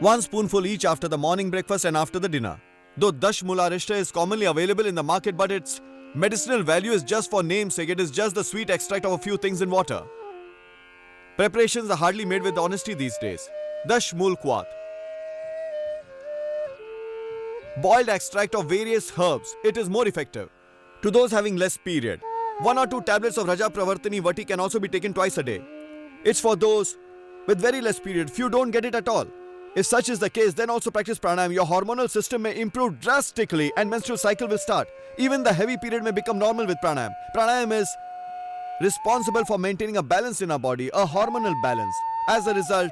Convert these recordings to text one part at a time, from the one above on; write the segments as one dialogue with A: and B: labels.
A: 1 spoonful each after the morning breakfast and after the dinner. Though Dashmula is commonly available in the market, but its medicinal value is just for namesake. It is just the sweet extract of a few things in water. Preparations are hardly made with honesty these days. Dashmulkwat. Boiled extract of various herbs. It is more effective. To those having less period, 1 or 2 tablets of Raja Pravartini Vati can also be taken twice a day. It's for those with very less period. Few don't get it at all. If such is the case, then also practice pranayam. Your hormonal system may improve drastically and menstrual cycle will start. Even the heavy period may become normal with pranayam. Pranayam is responsible for maintaining a balance in our body, a hormonal balance. As a result,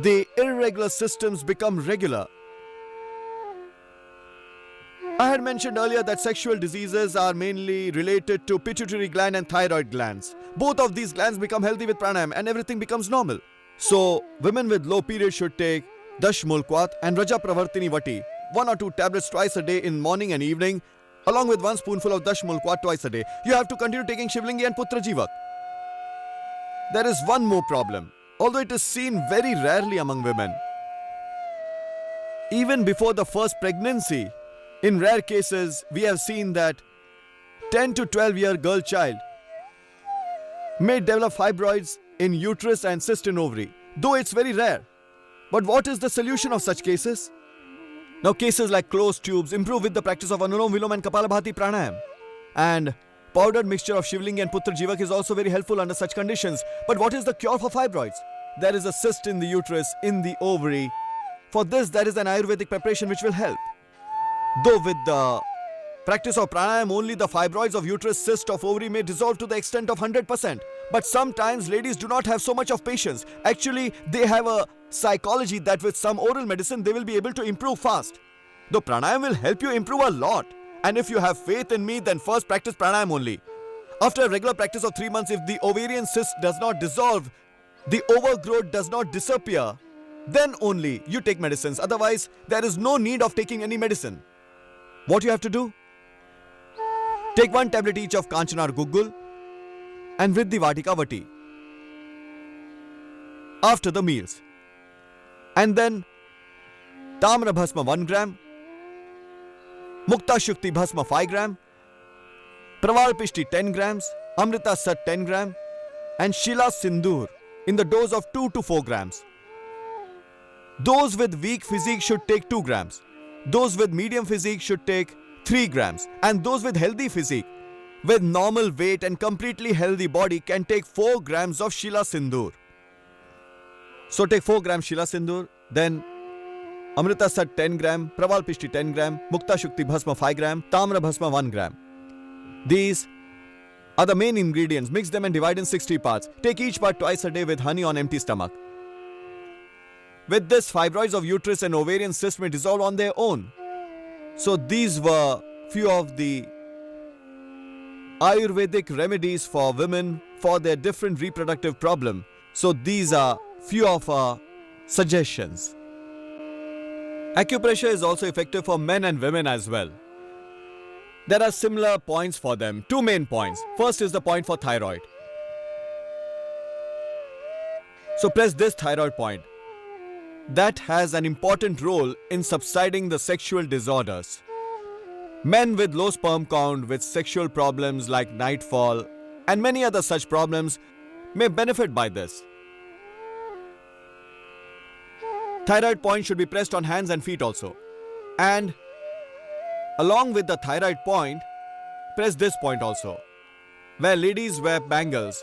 A: the irregular systems become regular. I had mentioned earlier that sexual diseases are mainly related to pituitary gland and thyroid glands. Both of these glands become healthy with pranayam and everything becomes normal. So, women with low period should take Dashmulkwat and Raja Pravartini Vati, 1 or 2 tablets twice a day in morning and evening, along with 1 spoonful of Dashmulkwat twice a day. You have to continue taking Shivlingi and Putra Jivak. There is one more problem, although it is seen very rarely among women. Even before the first pregnancy, in rare cases, we have seen that 10 to 12-year girl child may develop fibroids in uterus and cyst in ovary, though it's very rare. But what is the solution of such cases? Now, cases like closed tubes improve with the practice of Anulom Vilom and Kapalabhati Pranayam. And powdered mixture of Shivlingi and Putra Jivak is also very helpful under such conditions. But what is the cure for fibroids? There is a cyst in the uterus, in the ovary. For this, there is an Ayurvedic preparation which will help. Though with the practice of pranayam, only the fibroids of uterus, cyst of ovary may dissolve to the extent of 100%. But sometimes ladies do not have so much of patience. Actually, they have a psychology that with some oral medicine, they will be able to improve fast. Though pranayam will help you improve a lot. And if you have faith in me, then first practice pranayam only. After a regular practice of 3 months, if the ovarian cyst does not dissolve, the overgrowth does not disappear, then only you take medicines. Otherwise, there is no need of taking any medicine. What you have to do? Take 1 tablet each of Kanchanar Guggul and Vriddhi Vatika Vati after the meals. And then Tamra Bhasma 1 gram, Mukta Shukti Bhasma 5 gram, Praval Pishti 10 grams, Amrita Sat 10 gram, and Shila Sindur in the dose of 2 to 4 grams. Those with weak physique should take 2 grams. Those with medium physique should take 3 grams. And those with healthy physique, with normal weight and completely healthy body can take 4 grams of Shila Sindur. So take 4 grams Shila Sindur, then Amrita Sat 10 gram, Praval Pishti 10 gram, Mukta Shukti Bhasma 5 gram, Tamra Bhasma 1 gram. These are the main ingredients. Mix them and divide in 60 parts. Take each part twice a day with honey on empty stomach. With this, fibroids of uterus and ovarian cysts may dissolve on their own. So these were few of the Ayurvedic remedies for women for their different reproductive problem. So these are few of our suggestions. Acupressure is also effective for men and women as well. There are similar points for them. 2 main points. First is the point for thyroid. So press this thyroid point. That has an important role in subsiding the sexual disorders. Men with low sperm count, with sexual problems like nightfall and many other such problems may benefit by this. Thyroid point should be pressed on hands and feet also. And along with the thyroid point, press this point also, where ladies wear bangles.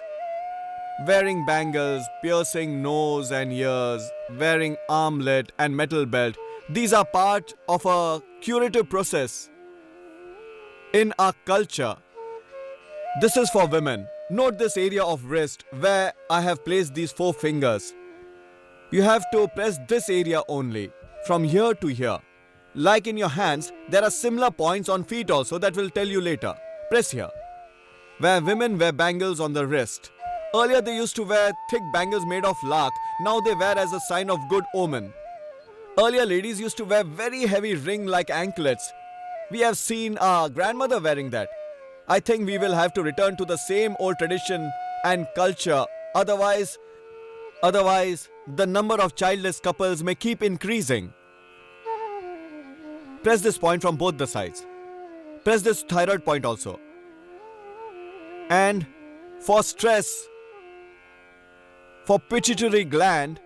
A: Wearing bangles, piercing nose and ears, wearing armlet and metal belt. These are part of a curative process in our culture. This is for women. Note this area of wrist where I have placed these 4 fingers. You have to press this area only, from here to here. Like in your hands, there are similar points on feet also that will tell you later. Press here. Where women wear bangles on the wrist. Earlier they used to wear thick bangles made of lac. Now they wear as a sign of good omen. Earlier ladies used to wear very heavy ring like anklets. We have seen our grandmother wearing that. I think we will have to return to the same old tradition and culture. Otherwise, the number of childless couples may keep increasing. Press this point from both the sides. Press this thyroid point also. And for stress, for pituitary gland,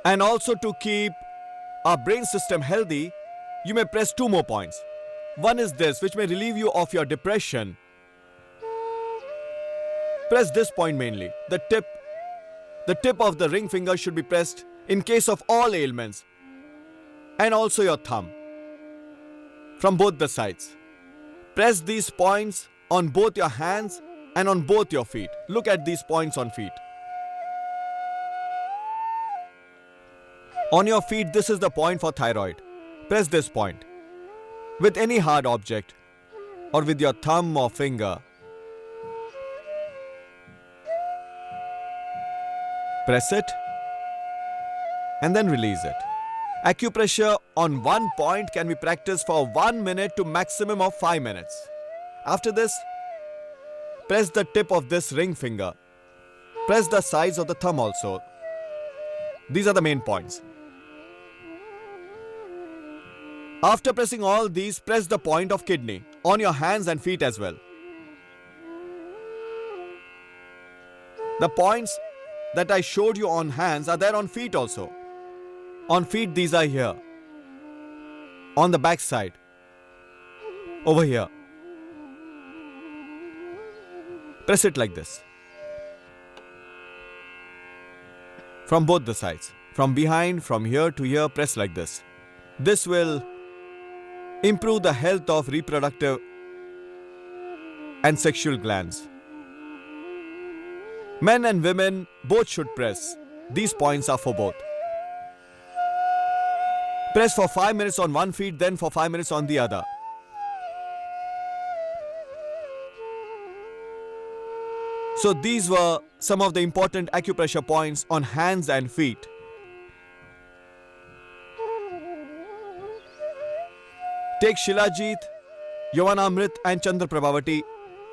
A: and also to keep our brain system healthy, you may press 2 more points. One is this, which may relieve you of your depression. Press this point mainly. The tip of the ring finger should be pressed in case of all ailments. And also your thumb. From both the sides. Press these points on both your hands and on both your feet. Look at these points on feet. On your feet, this is the point for thyroid. Press this point with any hard object or with your thumb or finger. Press it and then release it. Acupressure on one point can be practiced for 1 minute to maximum of 5 minutes. After this, press the tip of this ring finger. Press the sides of the thumb also. These are the main points. After pressing all these, press the point of kidney on your hands and feet as well. The points that I showed you on hands are there on feet also. On feet, these are here. On the back side. Over here. Press it like this. From both the sides. From behind, from here to here, press like this. This will improve the health of reproductive and sexual glands. Men and women both should press. These points are for both. Press for 5 minutes on one feet, then for 5 minutes on the other. So these were some of the important acupressure points on hands and feet. Take Shilajit, Yavanamrit and Chandra Prabhavati.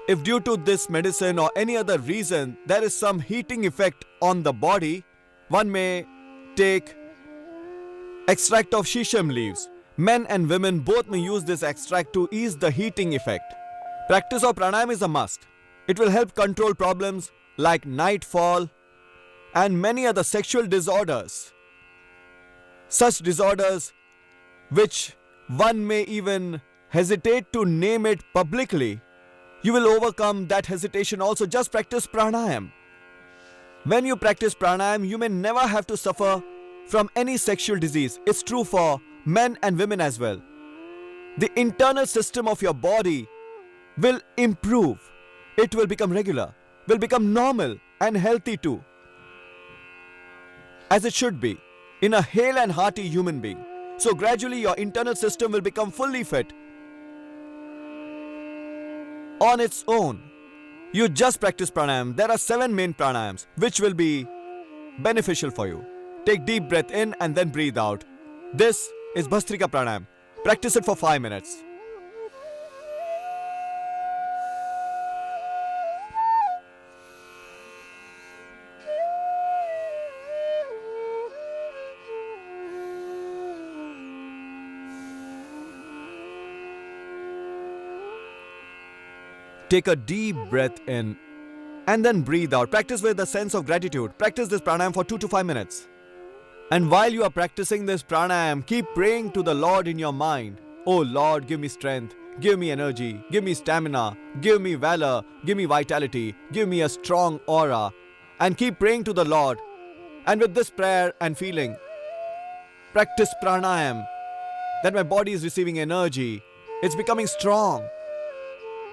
A: If due to this medicine or any other reason there is some heating effect on the body, one may take extract of shisham leaves. Men and women both may use this extract to ease the heating effect. Practice of pranayama is a must. It will help control problems like nightfall and many other sexual disorders. Such disorders which one may even hesitate to name it publicly. You will overcome that hesitation also. Just practice pranayama. When you practice pranayama, you may never have to suffer from any sexual disease. It's true for men and women as well. The internal system of your body will improve. It will become regular, will become normal and healthy too. As it should be, in a hale and hearty human being. So gradually your internal system will become fully fit on its own. You just practice pranayama. There are 7 main pranayams which will be beneficial for you. Take deep breath in and then breathe out. This is Bhastrika Pranayama. Practice it for 5 minutes. Take a deep breath in and then breathe out. Practice with a sense of gratitude. Practice this pranayama for 2 to 5 minutes. And while you are practicing this pranayama, keep praying to the Lord in your mind. Oh Lord, give me strength, give me energy, give me stamina, give me valor, give me vitality, give me a strong aura. And keep praying to the Lord. And with this prayer and feeling, practice pranayama, that my body is receiving energy. It's becoming strong.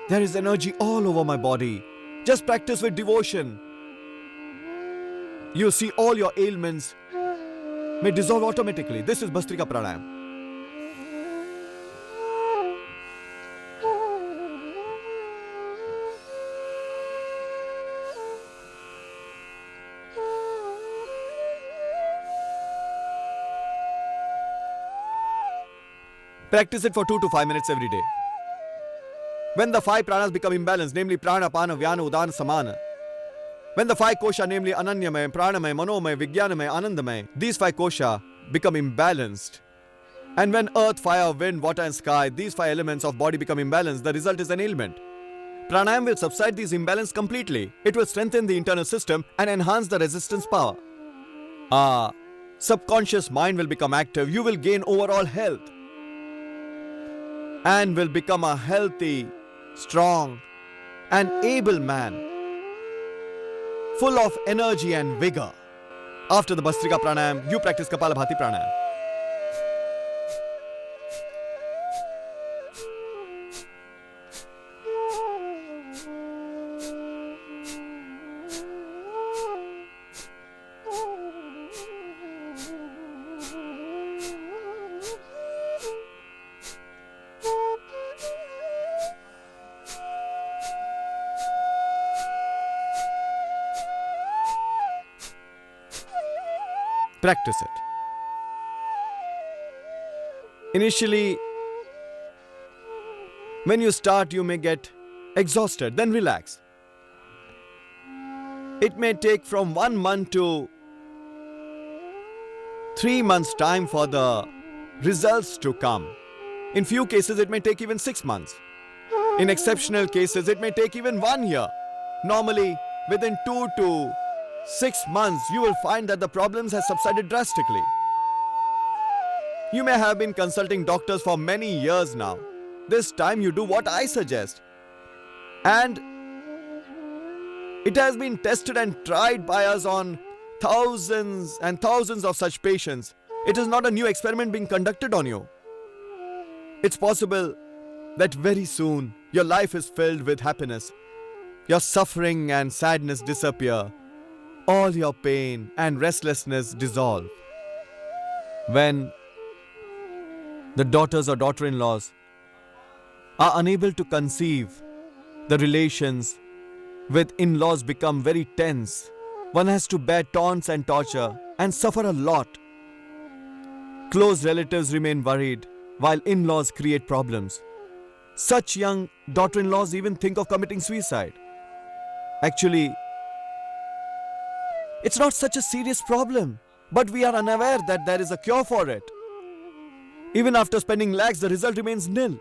A: There is energy all over my body. Just practice with devotion. You'll see all your ailments may dissolve automatically. This is Bhastrika Pranayama. Practice it for 2 to 5 minutes every day. When the 5 pranas become imbalanced, namely prana, pana, vyana, udana, samana, When the five kosha, namely Ananyamay, Pranamay, Manomay, Vijnanamay, Anandamay, these five kosha become imbalanced. And when earth, fire, wind, water and sky, these five elements of body become imbalanced, the result is an ailment. Pranayam will subside these imbalance completely. It will strengthen the internal system and enhance the resistance power. Subconscious mind will become active. You will gain overall health and will become a healthy, strong and able man, full of energy and vigor. After the Bhastrika Pranayam, you practice Kapalabhati Pranayam. Practice it. Initially, when you start, you may get exhausted, then relax. It may take from 1 month to 3 months' time for the results to come. In few cases, it may take even 6 months. In exceptional cases, it may take even 1 year. Normally, within 2 to 6 months, you will find that the problems have subsided drastically. You may have been consulting doctors for many years now. This time you do what I suggest. And it has been tested and tried by us on thousands and thousands of such patients. It is not a new experiment being conducted on you. It's possible that very soon your life is filled with happiness. Your suffering and sadness disappear. All your pain and restlessness dissolve. When the daughters or daughter-in-laws are unable to conceive, the relations with in-laws become very tense. One has to bear taunts and torture and suffer a lot. Close relatives remain worried while in-laws create problems. Such young daughter-in-laws even think of committing suicide. Actually, it's not such a serious problem, but we are unaware that there is a cure for it. Even after spending lakhs, the result remains nil.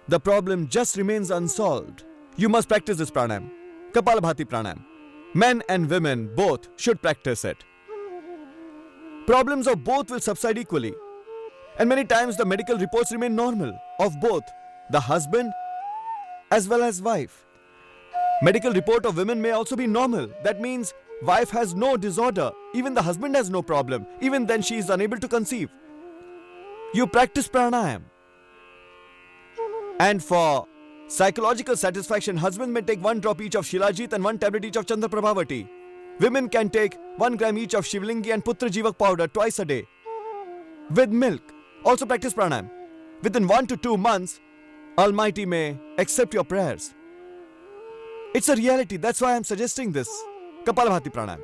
A: The problem just remains unsolved. You must practice this pranayam, Kapalabhati Pranayam. Men and women both should practice it. Problems of both will subside equally. And many times the medical reports remain normal of both the husband as well as wife. Medical report of women may also be normal. That means wife has no disorder. Even the husband has no problem. Even then she is unable to conceive. You practice pranayam. And for psychological satisfaction, husband may take 1 drop each of Shilajit and 1 tablet each of Chandra Prabhavati. Women can take 1 gram each of Shivlingi and Putra Jivak powder twice a day with milk. Also practice pranayam. Within 1 to 2 months, Almighty may accept your prayers. It's a reality. That's why I'm suggesting this. Kapalabhati Pranayam.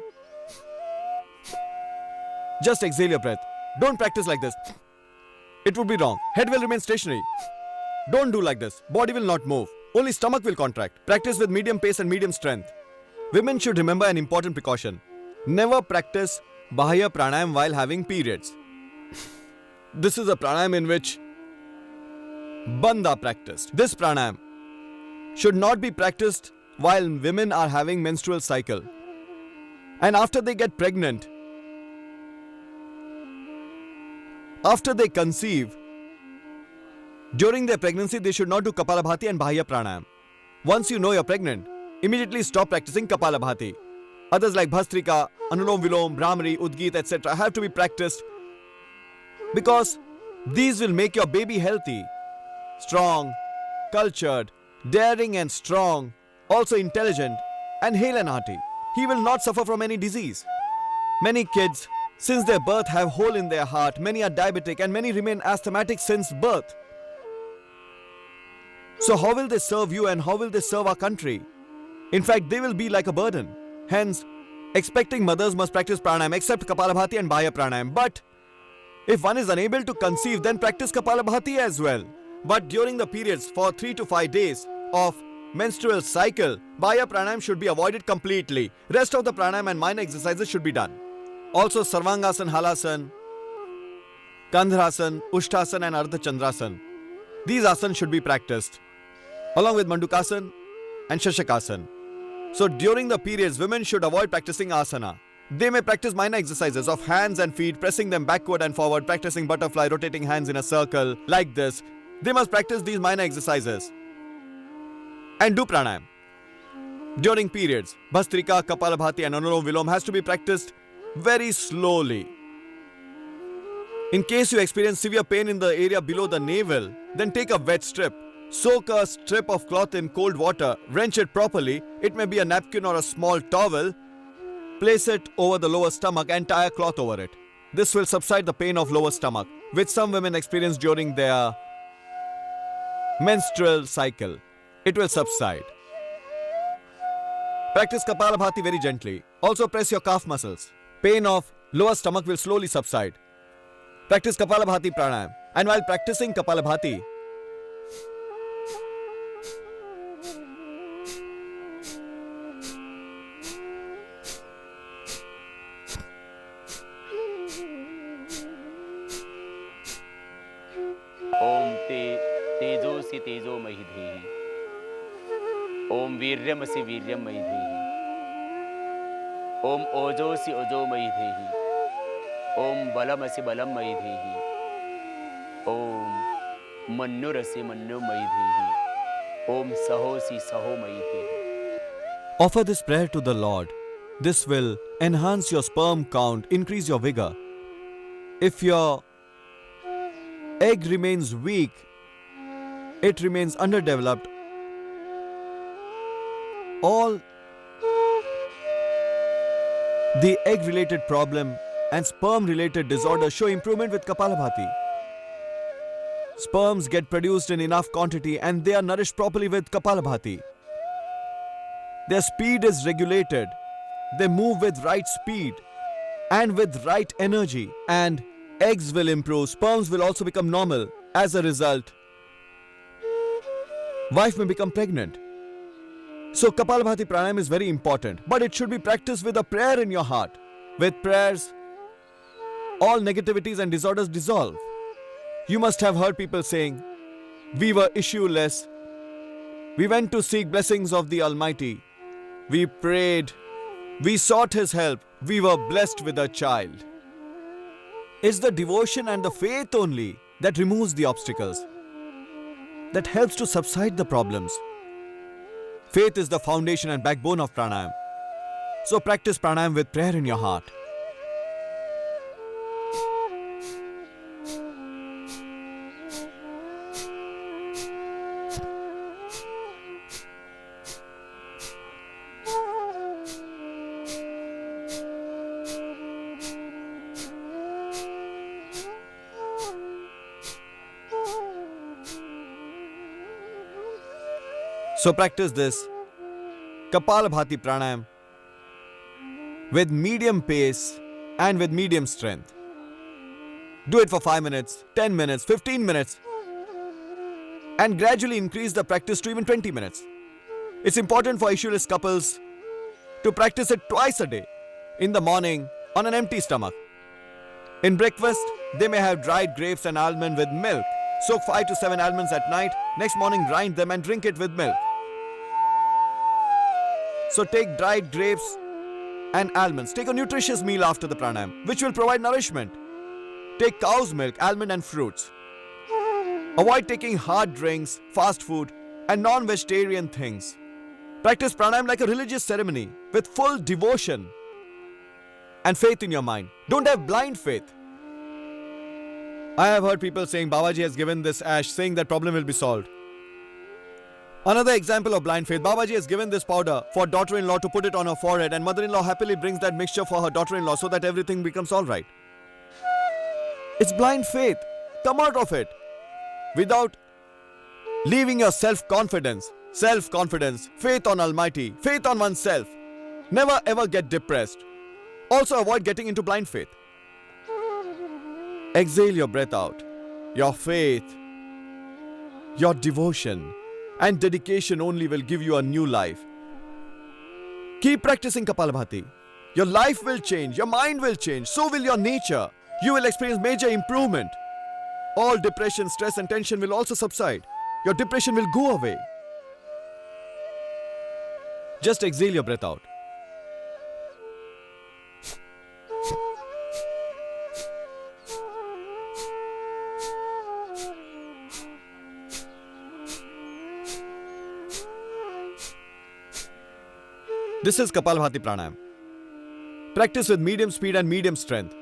A: Just exhale your breath. Don't practice like this. It would be wrong. Head will remain stationary. Don't do like this. Body will not move. Only stomach will contract. Practice with medium pace and medium strength. Women should remember an important precaution. Never practice Bahya Pranayam while having periods. This is a pranayam in which Bandha practiced. This pranayam should not be practiced while women are having menstrual cycle. And after they get pregnant, after they conceive, during their pregnancy, they should not do Kapalabhati and Bahya Pranayam. Once you know you're pregnant, immediately stop practicing Kapalabhati. Others like Bhastrika, Anulom Vilom, Brahmari, Udgit, etc. have to be practiced because these will make your baby healthy, strong, cultured, daring and strong, also intelligent and hale and hearty. He will not suffer from any disease. Many kids, since their birth, have hole in their heart. Many are diabetic and many remain asthmatic since birth. So how will they serve you and how will they serve our country? In fact, they will be like a burden. Hence, expecting mothers must practice pranayam except Kapalabhati and Bahya Pranayam. But if one is unable to conceive, then practice Kapalabhati as well. But during the periods for 3 to 5 days of menstrual cycle, Baya pranayam should be avoided completely. Rest of the pranayam and minor exercises should be done. Also Sarvangasana, Halasana, Kandhasan, Ushtasan and Ardha Chandrasan. These asanas should be practiced along with Mandukasana and Shashakasana. So during the periods, women should avoid practicing asana. They may practice minor exercises of hands and feet, pressing them backward and forward, practicing butterfly, rotating hands in a circle like this. They must practice these minor exercises and do pranayam. During periods, Bhastrika, Kapalabhati and Anulom Vilom has to be practiced very slowly. In case you experience severe pain in the area below the navel, then take a wet strip. Soak a strip of cloth in cold water, wrench it properly, it may be a napkin or a small towel, place it over the lower stomach and tie a cloth over it. This will subside the pain of lower stomach, which some women experience during their menstrual cycle. It will subside. Practice Kapalabhati very gently. Also press your calf muscles. Pain of lower stomach will slowly subside. Practice Kapalabhati pranayam. And while practicing Kapalabhati,
B: Om तेजोसि तेजोमयि धेहि Om वीर्यमसि वीर्यमयि धेहि Om ओजोसि ओजोमयि धेहि Om बलमसि बलमयि धेहि Om मन्युरसि मन्युमयि धेहि Om सहोसि सहोमयि धेहि.
A: offer this prayer to the Lord. This will enhance your sperm count, increase your vigor. If your egg remains weak, it remains underdeveloped, all the egg related problem and sperm related disorders show improvement with Kapalabhati. Sperms get produced in enough quantity and they are nourished properly with Kapalabhati. Their speed is regulated. They move with right speed and with right energy, and eggs will improve, sperms will also become normal. As a result, wife may become pregnant. So Kapalabhati pranayam is very important, but it should be practiced with a prayer in your heart. With prayers, all negativities and disorders dissolve. You must have heard people saying, we were issueless. We went to seek blessings of the Almighty. We prayed. We sought His help. We were blessed with a child. It's the devotion and the faith only that removes the obstacles, that helps to subside the problems. Faith is the foundation and backbone of pranayam. So practice pranayam with prayer in your heart. So practice this Kapalabhati pranayam with medium pace and with medium strength. Do it for 5 minutes, 10 minutes, 15 minutes, and gradually increase the practice to even 20 minutes. It's important for issueless couples to practice it twice a day, in the morning on an empty stomach. In breakfast, they may have dried grapes and almond with milk. Soak 5 to 7 almonds at night. Next morning, grind them and drink it with milk. So take dried grapes and almonds. Take a nutritious meal after the pranayam, which will provide nourishment. Take cow's milk, almond and fruits. Avoid taking hard drinks, fast food and non-vegetarian things. Practice pranayam like a religious ceremony with full devotion and faith in your mind. Don't have blind faith. I have heard people saying Babaji has given this ash, saying that problem will be solved. Another example of blind faith, Babaji has given this powder for daughter-in-law to put it on her forehead, and mother-in-law happily brings that mixture for her daughter-in-law so that everything becomes alright. It's blind faith. Come out of it. Without leaving your self-confidence, faith on Almighty, faith on oneself. Never ever get depressed. Also avoid getting into blind faith. Exhale your breath out. Your faith, your devotion, and dedication only will give you a new life. Keep practicing Kapalabhati. Your life will change, your mind will change, so will your nature. You will experience major improvement. All depression, stress, and tension will also subside. Your depression will go away. Just exhale your breath out. This is Kapalbhati Pranayam. Practice with medium speed and medium strength.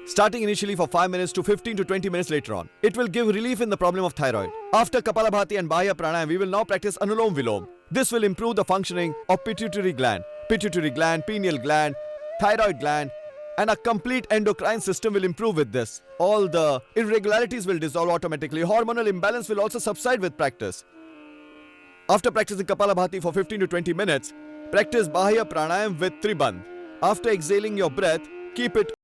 A: Starting initially for 5 minutes to 15 to 20 minutes later on. It will give relief in the problem of thyroid. After Kapalabhati and Bahya Pranayam, we will now practice Anulom Vilom. This will improve the functioning of pituitary gland, pineal gland, thyroid gland, and a complete endocrine system will improve with this. All the irregularities will dissolve automatically. Hormonal imbalance will also subside with practice. After practicing Kapalabhati for 15 to 20 minutes, practice Bahya Pranayam with Tribandh. After exhaling your breath, keep it